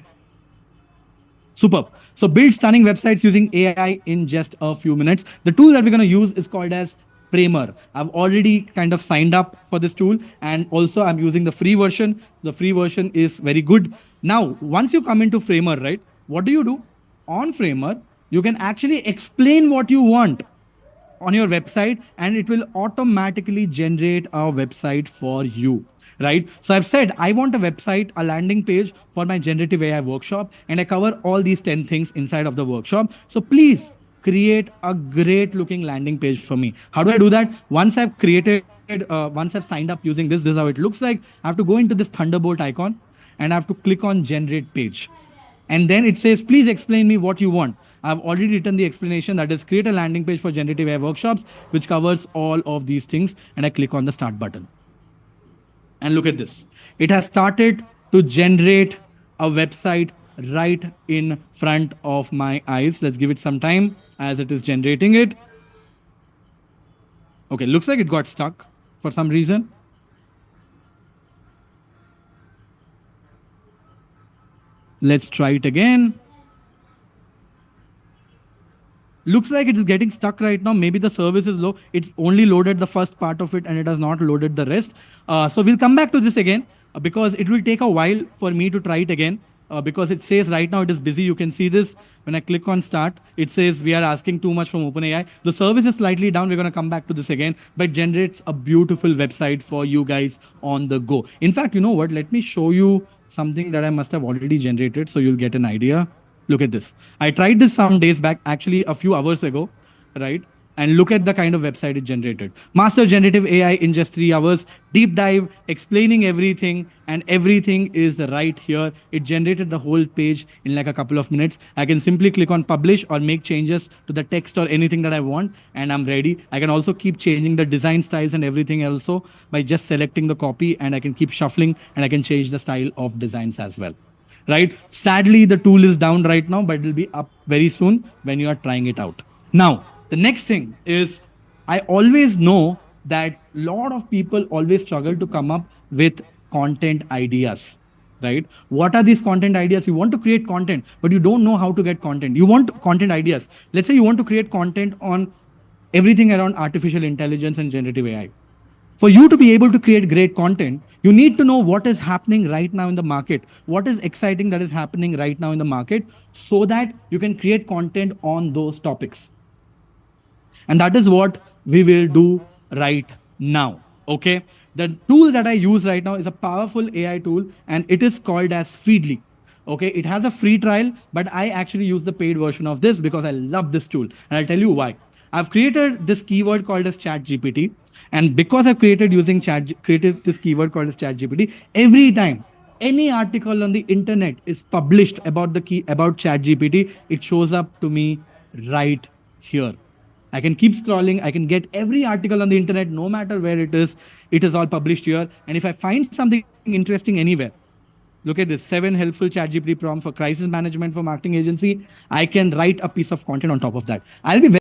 Superb. So build stunning websites using AI in just a few minutes. The tool that we're going to use is called as Framer. I've already kind of signed up for this tool, and also I'm using the free version. The free version is very good. Now, once you come into Framer, right, what do? On Framer, you can actually explain what you want on your website, and it will automatically generate a website for you. Right? So I've said, I want a website, a landing page for my generative AI workshop, and I cover all these 10 things inside of the workshop. So please create a great looking landing page for me. How do I do that? Once I've signed up using this is how it looks like. I have to go into this Thunderbolt icon and I have to click on generate page. And then it says, please explain me what you want. I've already written the explanation, that is create a landing page for generative AI workshops, which covers all of these things. And I click on the start button. And look at this. It has started to generate a website right in front of my eyes. Let's give it some time as it is generating it. Okay, looks like it got stuck for some reason. Let's try it again. Looks like it is getting stuck right now. Maybe the service is low. It's only loaded the first part of it and it has not loaded the rest. So we'll come back to this again because it will take a while for me to try it again because it says right now it is busy. You can see this when I click on start. It says we are asking too much from OpenAI. The service is slightly down. We're going to come back to this again, but it generates a beautiful website for you guys on the go. In fact, you know what? Let me show you something that I must have already generated so you'll get an idea. Look at this. I tried this some days back, actually a few hours ago, right? And look at the kind of website it generated. Master generative AI in just 3 hours, deep dive, explaining everything, and everything is right here. It generated the whole page in like a couple of minutes. I can simply click on publish or make changes to the text or anything that I want, and I'm ready. I can also keep changing the design styles and everything also by just selecting the copy, and I can keep shuffling and I can change the style of designs as well. Right? Sadly, the tool is down right now, but it will be up very soon when you are trying it out. Now, the next thing is, I always know that a lot of people always struggle to come up with content ideas, right? What are these content ideas? You want to create content, but you don't know how to get content. You want content ideas. Let's say you want to create content on everything around artificial intelligence and generative AI. For you to be able to create great content, you need to know what is happening right now in the market, what is exciting that is happening right now in the market, so that you can create content on those topics. And that is what we will do right now. Okay. The tool that I use right now is a powerful AI tool, and it is called as Feedly. Okay. It has a free trial, but I actually use the paid version of this because I love this tool. And I'll tell you why. I've created this keyword called as ChatGPT, and because I've created this keyword called as ChatGPT, every time any article on the internet is published about ChatGPT, it shows up to me right here. I can keep scrolling. I can get every article on the internet, no matter where it is. It is all published here. And if I find something interesting anywhere, look at this 7 helpful ChatGPT prompts for crisis management for marketing agency. I can write a piece of content on top of that. I'll be very